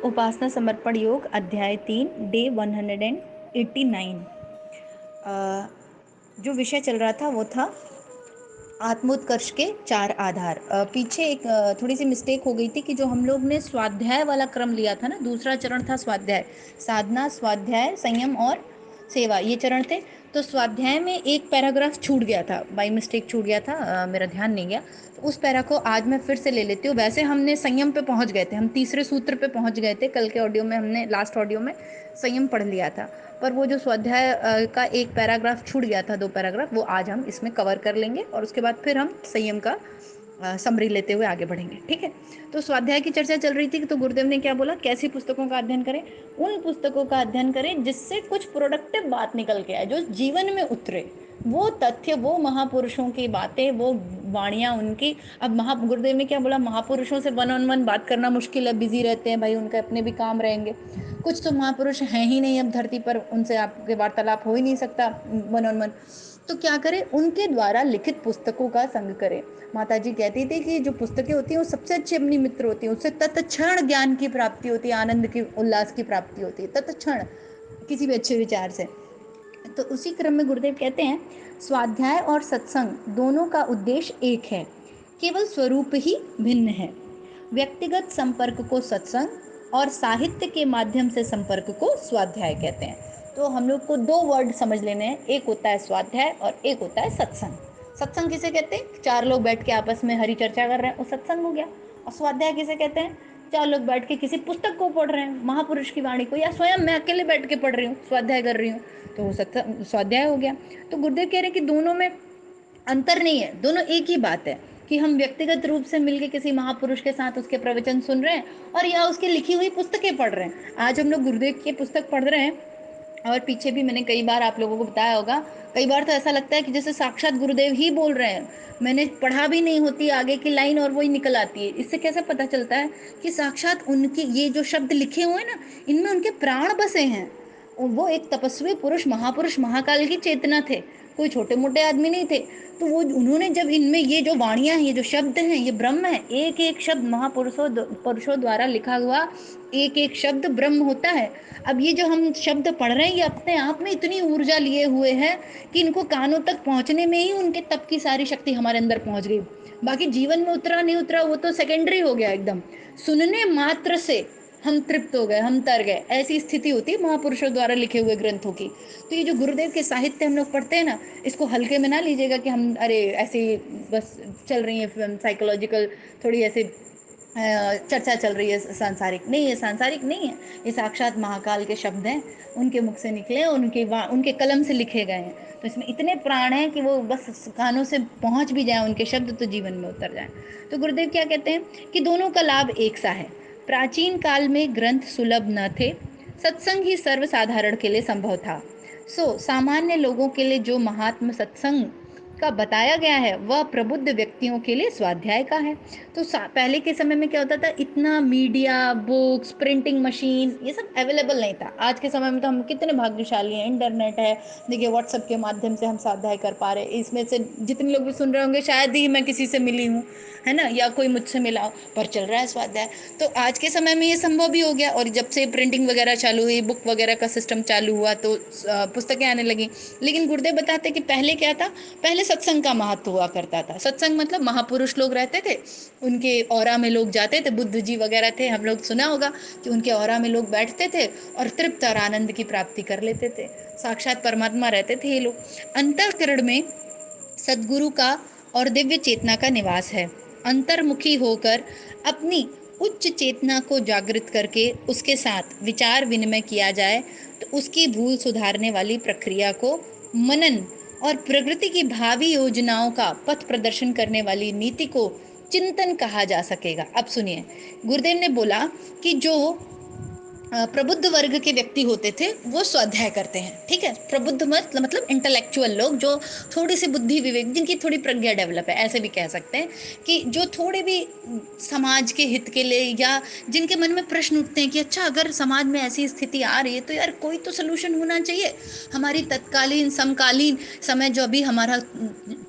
उपासना समर्पण योग अध्याय 3 डे 189। जो विषय चल रहा था वो था आत्मोत्कर्ष के 4 आधार। पीछे एक थोड़ी सी मिस्टेक हो गई थी कि जो हम लोग ने स्वाध्याय वाला क्रम लिया था ना, दूसरा चरण था स्वाध्याय, साधना, स्वाध्याय, संयम और सेवा, ये चरण थे। तो स्वाध्याय में एक पैराग्राफ छूट गया था, बाई मिस्टेक छूट गया था, मेरा ध्यान नहीं गया। तो उस पैरा को आज मैं फिर से ले लेती हूँ। वैसे हमने संयम पे पहुंच गए थे, हम तीसरे सूत्र पे पहुंच गए थे। कल के ऑडियो में हमने, लास्ट ऑडियो में संयम पढ़ लिया था, पर वो जो स्वाध्याय का एक पैराग्राफ छूट गया था, 2 पैराग्राफ, वो आज हम इसमें कवर कर लेंगे और उसके बाद फिर हम संयम का समरी लेते हुए आगे बढ़ेंगे। ठीक है। तो स्वाध्याय की चर्चा चल रही थी, तो गुरुदेव ने क्या बोला, कैसी पुस्तकों का अध्ययन करें? उन पुस्तकों का अध्ययन करें जिससे कुछ प्रोडक्टिव बात निकल के आए, जो जीवन में उतरे, वो तथ्य, वो महापुरुषों की बातें, वो वाणियां उनकी। अब गुरुदेव ने क्या बोला, महापुरुषों से वन ऑन वन बात करना मुश्किल है, बिजी रहते हैं भाई, उनके अपने भी काम रहेंगे। कुछ तो महापुरुष हैं ही नहीं अब धरती पर, उनसे आपके वार्तालाप हो ही नहीं सकता वन ऑन वन। तो क्या करें, उनके द्वारा लिखित पुस्तकों का संग करें। माता जी कहती थी कि जो पुस्तकें होती हैं वो सबसे अच्छी अपनी मित्र होती हैं, उससे तत्क्षण ज्ञान की प्राप्ति होती है, आनंद की, उल्लास की प्राप्ति होती है तत्क्षण, किसी भी अच्छे विचार से। तो उसी क्रम में गुरुदेव कहते हैं, स्वाध्याय और सत्संग दोनों का उद्देश्य एक है, केवल स्वरूप ही भिन्न है। व्यक्तिगत संपर्क को सत्संग और साहित्य के माध्यम से संपर्क को स्वाध्याय कहते हैं। तो हम लोग को 2 वर्ड समझ लेने हैं, एक होता है स्वाध्याय और एक होता है सत्संग। सत्संग किसे कहते हैं? 4 लोग बैठ के आपस में हरी चर्चा कर रहे हैं, वो सत्संग हो गया। और स्वाध्याय किसे कहते हैं? 4 लोग बैठ के किसी पुस्तक को पढ़ रहे हैं, महापुरुष की वाणी को, या स्वयं मैं अकेले बैठ के पढ़ रही हूँ, स्वाध्याय कर रही हूँ, तो वो स्वाध्याय हो गया। तो गुरुदेव कह रहे हैं कि दोनों में अंतर नहीं है, दोनों एक ही बात है कि हम व्यक्तिगत रूप से मिलके किसी महापुरुष के साथ उसके प्रवचन सुन रहे हैं और या उसकी लिखी हुई पुस्तकें पढ़ रहे हैं। आज हम लोग गुरुदेव की पुस्तक पढ़ रहे हैं और पीछे भी मैंने कई बार आप लोगों को बताया होगा, कई बार तो ऐसा लगता है कि जैसे साक्षात गुरुदेव ही बोल रहे हैं। मैंने पढ़ा भी नहीं होती आगे की लाइन और वही निकल आती है। इससे कैसे पता चलता है कि साक्षात उनकी ये जो शब्द लिखे हुए हैं ना, इनमें उनके प्राण बसे हैं। वो एक तपस्वी पुरुष, महापुरुष, महाकाल की चेतना थे, कोई छोटे मोटे आदमी नहीं थे। तो वो उन्होंने जब इनमें ये जो वाणियां हैं, ये जो शब्द हैं, ये ब्रह्म है, एक एक शब्द पुरुषों द्वारा लिखा हुआ, एक एक शब्द ब्रह्म होता है। अब ये जो हम शब्द पढ़ रहे हैं, ये अपने आप में इतनी ऊर्जा लिए हुए हैं कि इनको कानों तक पहुंचने में ही उनके तप की सारी शक्ति हमारे अंदर पहुंच गई। बाकी जीवन में उतरा नहीं उतरा वो तो सेकेंडरी हो गया एकदम। सुनने मात्र से हम तृप्त हो गए, हम तर गए, ऐसी स्थिति होती है महापुरुषों द्वारा लिखे हुए ग्रंथों की। तो ये जो गुरुदेव के साहित्य हम लोग पढ़ते हैं ना, इसको हल्के में ना लीजिएगा कि हम अरे ऐसे बस चल रही है साइकोलॉजिकल, थोड़ी ऐसे चर्चा चल रही है सांसारिक। नहीं, ये सांसारिक नहीं है, ये साक्षात महाकाल के शब्द हैं, उनके मुख से निकले, उनके कलम से लिखे गए हैं। तो इसमें इतने प्राण हैं कि वो बस कानों से पहुंच भी जाए उनके शब्द तो जीवन में उतर जाए। तो गुरुदेव क्या कहते हैं कि दोनों का लाभ एक सा है। प्राचीन काल में ग्रंथ सुलभ न थे, सत्संग ही सर्वसाधारण के लिए संभव था। सामान्य लोगों के लिए जो महात्म सत्संग का बताया गया है वह प्रबुद्ध व्यक्तियों के लिए स्वाध्याय का है। तो पहले के समय में क्या होता था, इतना मीडिया, बुक्स, प्रिंटिंग मशीन, ये सब अवेलेबल नहीं था। आज के समय में तो हम कितने भाग्यशाली हैं, इंटरनेट है, देखिए व्हाट्सएप के माध्यम से हम स्वाध्याय कर पा रहे हैं। इसमें से जितने लोग भी सुन रहे होंगे शायद ही मैं किसी से मिली हूँ, है ना, या कोई मुझसे मिला हो, पर चल रहा है स्वाध्याय। तो आज के समय में ये संभव भी हो गया। और जब से प्रिंटिंग वगैरह चालू हुई, बुक वगैरह का सिस्टम चालू हुआ, तो पुस्तकें आने लगी। लेकिन गुरुदेव बताते कि पहले क्या था, पहले सत्संग का महत्व हुआ करता था। सत्संग मतलब महापुरुष लोग रहते थे, उनके औरा में लोग जाते थे, बुद्ध जी वगैरह थे, हम लोग सुना होगा कि उनके औरा में लोग बैठते थे और तृप्त और आनंद की प्राप्ति कर लेते थे। साक्षात परमात्मा रहते थे ये लोग। अंतःकरण में सद्गुरु का और दिव्य चेतना का निवास है। अंतर्मुखी होकर अपनी उच्च चेतना को जागृत करके उसके साथ विचार विनिमय किया जाए तो उसकी भूल सुधारने वाली प्रक्रिया को मनन और प्रकृति की भावी योजनाओं का पथ प्रदर्शन करने वाली नीति को चिंतन कहा जा सकेगा। अब सुनिए, गुरुदेव ने बोला कि जो प्रबुद्ध वर्ग के व्यक्ति होते थे वो स्वाध्याय करते हैं। ठीक है, प्रबुद्ध मतलब इंटेलेक्चुअल लोग, जो थोड़ी सी बुद्धि विवेक, जिनकी थोड़ी प्रज्ञा डेवलप है, ऐसे भी कह सकते हैं कि जो थोड़े भी समाज के हित के लिए, या जिनके मन में प्रश्न उठते हैं कि अच्छा अगर समाज में ऐसी स्थिति आ रही है तो यार कोई तो सोल्यूशन होना चाहिए। हमारी तत्कालीन समकालीन समय जो अभी हमारा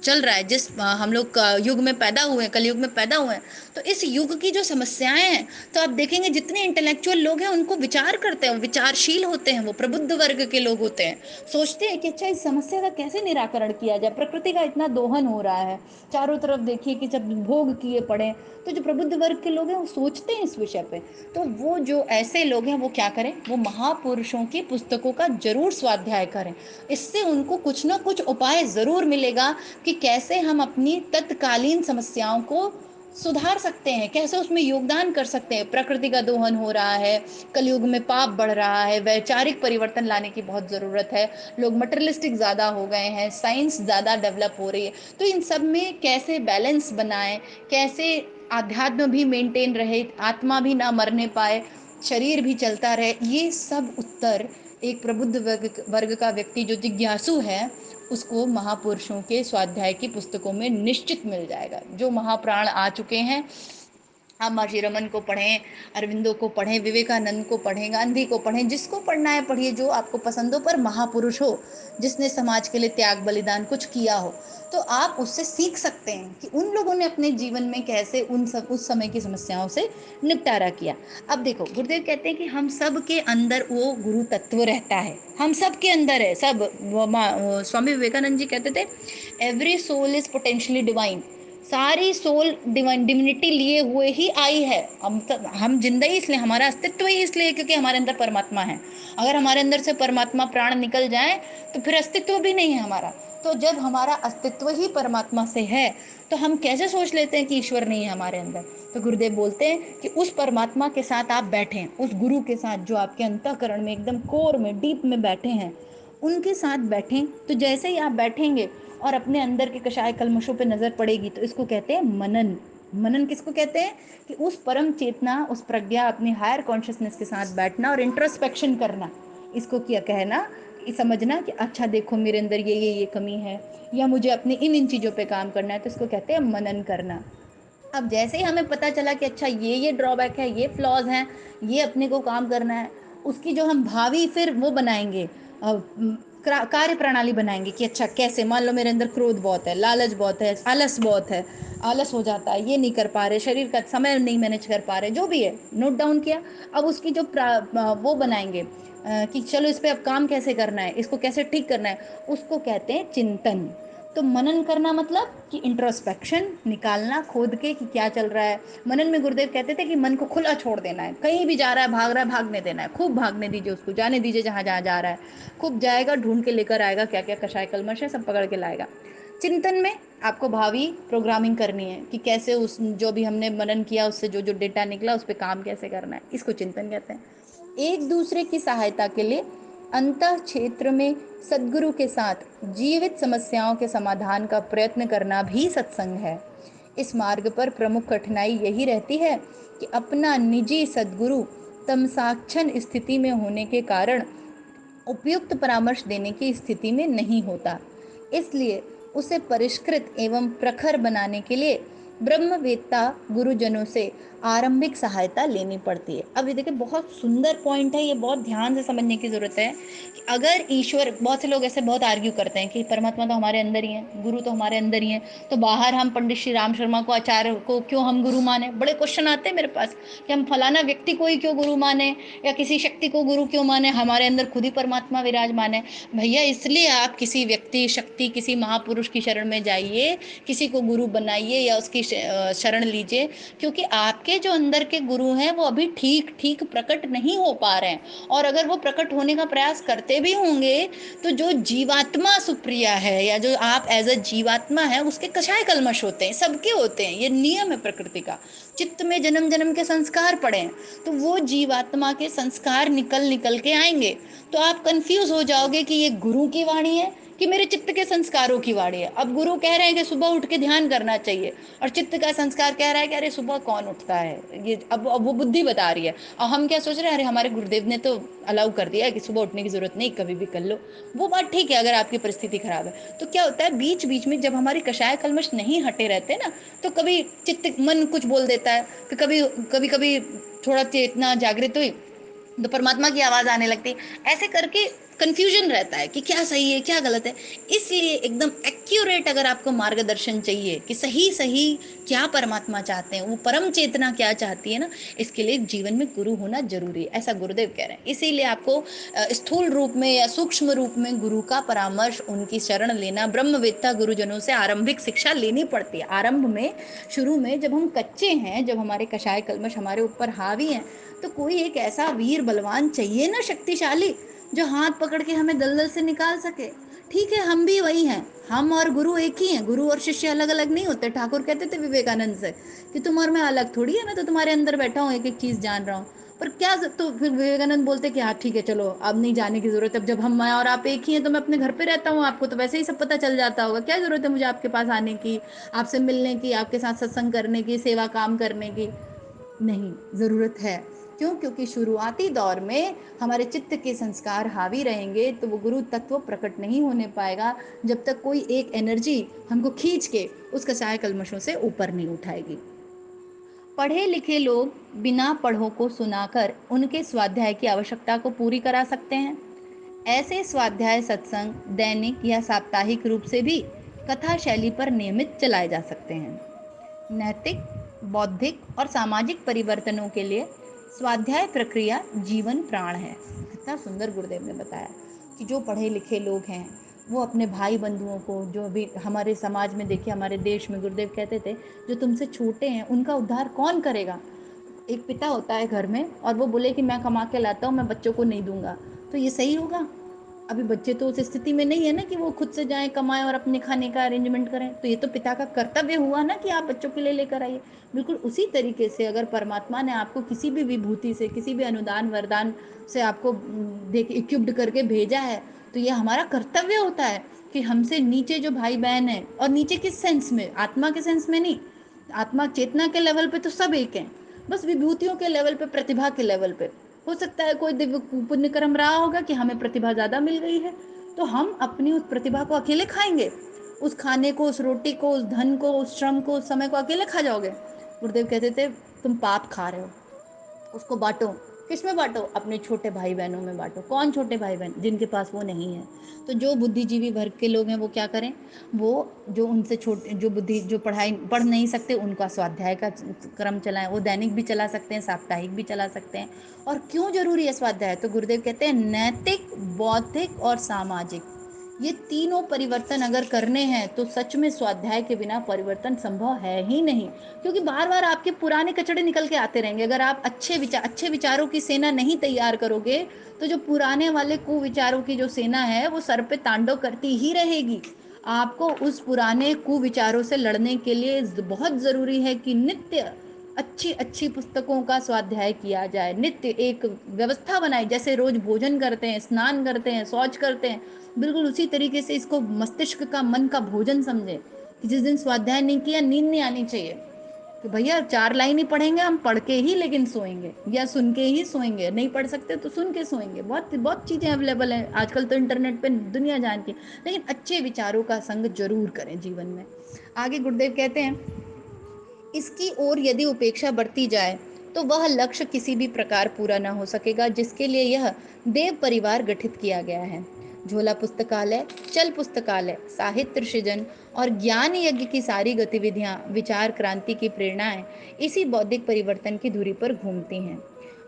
चल रहा है, जिस हम लोग युग में पैदा हुए हैं, कलयुग में पैदा हुए हैं, तो इस युग की जो समस्याएं हैं, तो आप देखेंगे जितने इंटेलेक्चुअल लोग हैं उनको विचार करते हैं, विचारशील होते हैं, वो प्रबुद्ध वर्ग के लोग होते हैं, सोचते हैं कि अच्छा इस समस्या का कैसे निराकरण किया जाए। प्रकृति का इतना दोहन हो रहा है चारों तरफ, देखिए कि जब भोग किए पड़े, तो जो प्रबुद्ध वर्ग के लोग हैं वो सोचते हैं इस विषय पे। तो वो जो ऐसे लोग हैं वो क्या करें, वो महापुरुषों की पुस्तकों का जरूर स्वाध्याय करें। इससे उनको कुछ ना कुछ उपाय जरूर मिलेगा कि कैसे हम अपनी तत्कालीन समस्याओं को सुधार सकते हैं, कैसे उसमें योगदान कर सकते हैं। प्रकृति का दोहन हो रहा है, कलयुग में पाप बढ़ रहा है, वैचारिक परिवर्तन लाने की बहुत ज़रूरत है, लोग मटेरियलिस्टिक ज़्यादा हो गए हैं, साइंस ज़्यादा डेवलप हो रही है। तो इन सब में कैसे बैलेंस बनाएं, कैसे आध्यात्म भी मेंटेन रहे, आत्मा भी ना मरने पाए, शरीर भी चलता रहे, ये सब उत्तर एक प्रबुद्ध वर्ग का व्यक्ति जो जिज्ञासु है उसको महापुरुषों के स्वाध्याय की पुस्तकों में निश्चित मिल जाएगा। जो महाप्राण आ चुके हैं, आप महर्षि रमन को पढ़ें, अरविंदो को पढ़ें, विवेकानंद को पढ़ें, गांधी को पढ़ें, जिसको पढ़ना है पढ़िए, जो आपको पसंद हो, पर महापुरुष हो, जिसने समाज के लिए त्याग बलिदान कुछ किया हो, तो आप उससे सीख सकते हैं कि उन लोगों ने अपने जीवन में कैसे उस समय की समस्याओं से निपटारा किया। अब देखो, गुरुदेव कहते हैं कि हम सब के अंदर वो गुरु तत्व रहता है, हम सब के अंदर है सब। स्वामी विवेकानंद जी कहते थे, every soul is potentially divine. सारी सोल डिविनिटी लिए हुए ही आई है। हम जिंदा ही इसलिए, हमारा अस्तित्व ही इसलिए क्योंकि हमारे अंदर परमात्मा है। अगर हमारे अंदर से परमात्मा प्राण निकल जाए तो फिर अस्तित्व भी नहीं है हमारा। तो जब हमारा अस्तित्व ही परमात्मा से है तो हम कैसे सोच लेते हैं कि ईश्वर नहीं है हमारे अंदर। तो गुरुदेव बोलते हैं कि उस परमात्मा के साथ आप बैठें, उस गुरु के साथ जो आपके अंतःकरण में एकदम कोर में डीप में बैठे हैं, उनके साथ बैठें। तो जैसे ही आप बैठेंगे और अपने अंदर के कषाय कलमशों पे नजर पड़ेगी, तो इसको कहते हैं मनन। मनन किसको कहते हैं कि उस परम चेतना, उस प्रज्ञा, अपनी हायर कॉन्शियसनेस के साथ बैठना और इंट्रोस्पेक्शन करना। इसको क्या कहना, समझना कि अच्छा देखो मेरे अंदर ये कमी है, या मुझे अपनी इन चीज़ों पे काम करना है, तो इसको कहते हैं मनन करना। अब जैसे ही हमें पता चला कि अच्छा ये ड्रॉबैक है, ये फ्लॉज हैं, ये अपने को काम करना है, उसकी जो हम भावी फिर वो बनाएंगे, कार्य प्रणाली बनाएंगे कि अच्छा कैसे, मान लो मेरे अंदर क्रोध बहुत है, लालच बहुत है, आलस बहुत है, आलस हो जाता है, ये नहीं कर पा रहे, शरीर का समय नहीं मैनेज कर पा रहे, जो भी है नोट डाउन किया। अब उसकी जो वो बनाएंगे कि चलो इस पे अब काम कैसे करना है, इसको कैसे ठीक करना है, उसको कहते हैं चिंतन। तो मनन करना मतलब कि इंट्रोस्पेक्शन निकालना खोद के कि क्या चल रहा है। मनन में गुरुदेव कहते थे कि मन को खुला छोड़ देना है, कहीं भी जा रहा है, भाग रहा है, भागने देना है, खूब भागने दीजिए उसको, जाने दीजिए जहाँ जहाँ जा रहा है, खूब जाएगा, ढूंढ के लेकर आएगा, क्या क्या कषाय कलमश है सब पकड़ के लाएगा। चिंतन में आपको भावी प्रोग्रामिंग करनी है कि कैसे उस जो भी हमने मनन किया उससे जो जो डेटा निकला उस पर काम कैसे करना है, इसको चिंतन कहते हैं। एक दूसरे की सहायता के लिए अंतः क्षेत्र में सद्गुरु के साथ जीवित समस्याओं के समाधान का प्रयत्न करना भी सत्संग है। इस मार्ग पर प्रमुख कठिनाई यही रहती है कि अपना निजी सद्गुरु तमसाक्षण स्थिति में होने के कारण उपयुक्त परामर्श देने की स्थिति में नहीं होता। इसलिए उसे परिष्कृत एवं प्रखर बनाने के लिए ब्रह्मवेत्ता गुरुजनों से आरंभिक सहायता लेनी पड़ती है। अब ये देखिए, बहुत सुंदर पॉइंट है, ये बहुत ध्यान से समझने की जरूरत है कि अगर ईश्वर, बहुत से लोग ऐसे बहुत आर्ग्यू करते हैं कि परमात्मा तो हमारे अंदर ही है, गुरु तो हमारे अंदर ही है, तो बाहर हम पंडित श्री राम शर्मा को, आचार्य को क्यों हम गुरु माने। बड़े क्वेश्चन आते हैं मेरे पास कि हम फलाना व्यक्ति को ही क्यों गुरु माने, या किसी शक्ति को गुरु क्यों माने, हमारे अंदर खुद ही परमात्मा विराजमान है। भैया इसलिए आप किसी व्यक्ति, शक्ति, किसी महापुरुष की शरण में जाइए, किसी को गुरु बनाइए या उसकी शरण लीजिए, क्योंकि आपके जो अंदर के गुरु हैं वो अभी ठीक ठीक प्रकट नहीं हो पा रहे हैं। और अगर वो प्रकट होने का प्रयास करते भी होंगे तो जो जीवात्मा सुप्रिया है, या जो आप एज अ जीवात्मा है, उसके कषाय कलमश होते हैं, सबके होते हैं, ये नियम है प्रकृति का। चित्त में जन्म जन्म के संस्कार पड़े हैं, तो वो जीवात्मा के संस्कार निकल निकल के आएंगे। तो आप कंफ्यूज हो जाओगे कि ये गुरु की वाणी है कि मेरे चित्त के संस्कारों की वाणी है। अब गुरु कह रहे हैं कि सुबह उठ के ध्यान करना चाहिए, और चित्त का संस्कार कह रहा है कि अरे सुबह कौन उठता है, ये अब वो बुद्धि बता रही है। और हम क्या सोच रहे हैं, अरे हमारे गुरुदेव ने तो अलाउ कर दिया है कि सुबह उठने की जरूरत नहीं, कभी भी कर लो। वो बात ठीक है अगर आपकी परिस्थिति खराब है। तो क्या होता है, बीच बीच में जब हमारी कषाय कलमश नहीं हटे रहते ना, तो कभी चित्त मन कुछ बोल देता है, फिर कभी कभी थोड़ा चेतना जागृत हुई तो परमात्मा की आवाज आने लगती। ऐसे करके कंफ्यूजन रहता है कि क्या सही है क्या गलत है। इसलिए एकदम एक्यूरेट अगर आपको मार्गदर्शन चाहिए कि सही सही क्या परमात्मा चाहते हैं, वो परम चेतना क्या चाहती है ना, इसके लिए जीवन में गुरु होना जरूरी है, ऐसा गुरुदेव कह रहे हैं। इसीलिए आपको स्थूल रूप में या सूक्ष्म रूप में गुरु का परामर्श, उनकी शरण लेना, ब्रह्मवेत्ता गुरुजनों से आरंभिक शिक्षा लेनी पड़ती है। आरंभ में, शुरू में जब हम कच्चे हैं, जब हमारे कषाय कल्मश हमारे ऊपर हावी हैं, तो कोई एक ऐसा वीर बलवान चाहिए ना, शक्तिशाली, जो हाथ पकड़ के हमें दलदल से निकाल सके। ठीक है, हम भी वही हैं, हम और गुरु एक ही हैं, गुरु और शिष्य अलग अलग नहीं होते। ठाकुर कहते थे विवेकानंद से कि तुम और मैं अलग थोड़ी है, मैं तो तुम्हारे अंदर बैठा हूँ, एक एक चीज जान रहा हूँ। पर क्या, तो फिर विवेकानंद बोलते कि हाँ ठीक है चलो, अब नहीं जाने की जरूरत, अब जब हम, मैं और आप एक ही हैं तो मैं अपने घर पे रहता हूँ, आपको तो वैसे ही सब पता चल जाता होगा, क्या जरूरत है मुझे आपके पास आने की, आपसे मिलने की, आपके साथ सत्संग करने की, सेवा काम करने की। नहीं, ज़रूरत है। क्यों? क्योंकि शुरुआती दौर में हमारे चित्त के संस्कार हावी रहेंगे, तो वो गुरु तत्व प्रकट नहीं होने पाएगा, जब तक कोई एक एनर्जी हमको खींच के उस कसाय कल्मशों से ऊपर नहीं उठाएगी। पढ़े लिखे लोग बिना पढ़ों को सुनाकर उनके स्वाध्याय की आवश्यकता को पूरी करा सकते हैं। ऐसे स्वाध्याय सत्संग दैनिक या साप्ताहिक रूप से भी कथा शैली पर नियमित चलाए जा सकते हैं। नैतिक, बौद्धिक और सामाजिक परिवर्तनों के लिए स्वाध्याय प्रक्रिया जीवन प्राण है। कितना सुंदर गुरुदेव ने बताया कि जो पढ़े लिखे लोग हैं वो अपने भाई बंधुओं को, जो अभी हमारे समाज में देखिए, हमारे देश में गुरुदेव कहते थे जो तुमसे छोटे हैं उनका उद्धार कौन करेगा। एक पिता होता है घर में और वो बोले कि मैं कमा के लाता हूँ, मैं बच्चों को नहीं दूंगा, तो ये सही होगा? अभी बच्चे तो उस स्थिति में नहीं है ना कि वो खुद से जाएं, कमाएं और अपने खाने का अरेंजमेंट करें, तो ये तो पिता का कर्तव्य हुआ ना कि आप बच्चों के लिए लेकर आइए। बिल्कुल उसी तरीके से अगर परमात्मा ने आपको किसी भी विभूति से, किसी भी अनुदान वरदान से आपको देख इक्विप्ड करके भेजा है, तो ये हमारा कर्तव्य होता है कि हमसे नीचे जो भाई बहन है, और नीचे किस सेंस में, आत्मा के सेंस में नहीं, आत्मा चेतना के लेवल पे तो सब एक हैं, बस विभूतियों के लेवल पे, प्रतिभा के लेवल पे हो सकता है कोई दिव्य पुण्य कर्म रहा होगा कि हमें प्रतिभा ज्यादा मिल गई है, तो हम अपनी उस प्रतिभा को अकेले खाएंगे, उस खाने को, उस रोटी को, उस धन को, उस श्रम को, उस समय को अकेले खा जाओगे? गुरुदेव कहते थे तुम पाप खा रहे हो, उसको बांटो। किसमें बांटो? अपने छोटे भाई बहनों में बांटो। कौन छोटे भाई बहन? जिनके पास वो नहीं है। तो जो बुद्धिजीवी वर्ग के लोग हैं वो क्या करें, वो जो उनसे छोटे, जो बुद्धि, जो पढ़ाई पढ़ नहीं सकते, उनका स्वाध्याय का क्रम चलाएं। वो दैनिक भी चला सकते हैं, साप्ताहिक भी चला सकते हैं। और क्यों जरूरी है स्वाध्याय? तो गुरुदेव कहते हैं नैतिक, बौद्धिक और सामाजिक, ये तीनों परिवर्तन अगर करने हैं तो सच में स्वाध्याय के बिना परिवर्तन संभव है ही नहीं। क्योंकि बार बार आपके पुराने कचड़े निकल के आते रहेंगे। अगर आप अच्छे विचारों की सेना नहीं तैयार करोगे, तो जो पुराने वाले कुविचारों की जो सेना है वो सर पे तांडव करती ही रहेगी। आपको उस पुराने कुविचारों से लड़ने के लिए बहुत जरूरी है कि नित्य अच्छी अच्छी पुस्तकों का स्वाध्याय किया जाए। नित्य एक व्यवस्था बनाई, जैसे रोज भोजन करते हैं, स्नान करते हैं, शौच करते हैं, बिल्कुल उसी तरीके से इसको मस्तिष्क का, मन का भोजन समझे कि जिस दिन स्वाध्याय नहीं किया नींद नहीं आनी चाहिए, कि भैया 4 लाइन ही पढ़ेंगे हम, पढ़ के ही लेकिन सोएंगे, या सुन के ही सोएंगे, नहीं पढ़ सकते तो सुन के सोएंगे। बहुत बहुत चीजें अवेलेबल हैं आजकल तो इंटरनेट पे दुनिया जान की। लेकिन अच्छे विचारों का संग जरूर करें जीवन में। आगे गुरुदेव कहते हैं इसकी ओर यदि उपेक्षा बढ़ती जाए तो वह लक्ष्य किसी भी प्रकार पूरा न हो सकेगा जिसके लिए यह देव परिवार गठित किया गया है। झोला पुस्तकालय, चल पुस्तकालय, साहित्य सृजन और ज्ञान यज्ञ की सारी गतिविधियां, विचार क्रांति की प्रेरणाएं इसी बौद्धिक परिवर्तन की धुरी पर घूमती हैं।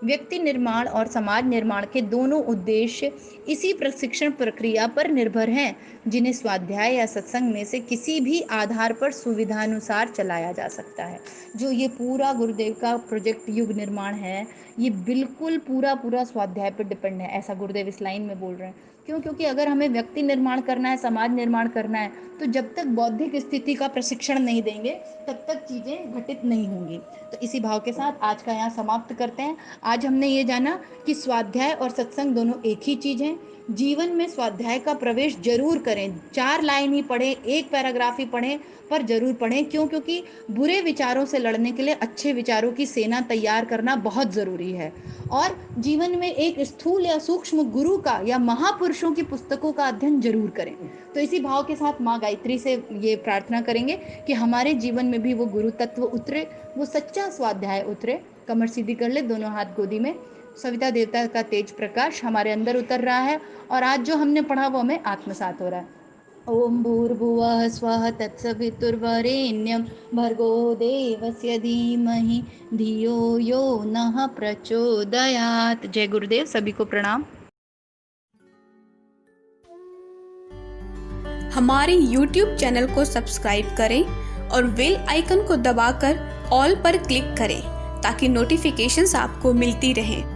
व्यक्ति निर्माण और समाज निर्माण के दोनों उद्देश्य इसी प्रशिक्षण प्रक्रिया पर निर्भर हैं, जिन्हें स्वाध्याय या सत्संग में से किसी भी आधार पर सुविधानुसार चलाया जा सकता है। जो ये पूरा गुरुदेव का प्रोजेक्ट युग निर्माण है, ये बिल्कुल पूरा पूरा स्वाध्याय पर डिपेंड है, ऐसा गुरुदेव इस लाइन में बोल रहे हैं। क्यों? क्योंकि अगर हमें व्यक्ति निर्माण करना है, समाज निर्माण करना है, तो जब तक बौद्धिक स्थिति का प्रशिक्षण नहीं देंगे तब तक चीजें घटित नहीं होंगी। तो इसी भाव के साथ आज का यहाँ समाप्त करते हैं। आज हमने ये जाना कि स्वाध्याय और सत्संग दोनों एक ही चीज है। जीवन में स्वाध्याय का प्रवेश जरूर करें, 4 लाइन ही पढ़ें, एक पैराग्राफ ही पढ़ें, पर जरूर पढ़ें। क्यों? क्योंकि बुरे विचारों से लड़ने के लिए अच्छे विचारों की सेना तैयार करना बहुत जरूरी है। और जीवन में एक स्थूल या सूक्ष्म गुरु का या महापुरुषों की पुस्तकों का अध्ययन जरूर करें। तो इसी भाव के साथ माँ गायत्री से ये प्रार्थना करेंगे कि हमारे जीवन में भी वो गुरु तत्व उतरे, वो सच्चा स्वाध्याय उतरे। कमर सीधी कर ले, दोनों हाथ गोदी में। सविता देवता का तेज प्रकाश हमारे अंदर उतर रहा है और आज जो हमने पढ़ा वो हमें आत्मसात हो रहा है। ओम भूर्भुवः स्वः तत्सवितुर्वरेण्यं भर्गो देवस्य धीमहि धियो यो नः प्रचोदयात्। जय गुरुदेव, सभी को प्रणाम। हमारे YouTube चैनल को सब्सक्राइब करें और बेल आइकन को दबाकर ऑल पर क्लिक करें ताकि नोटिफिकेशंस आपको मिलती रहें।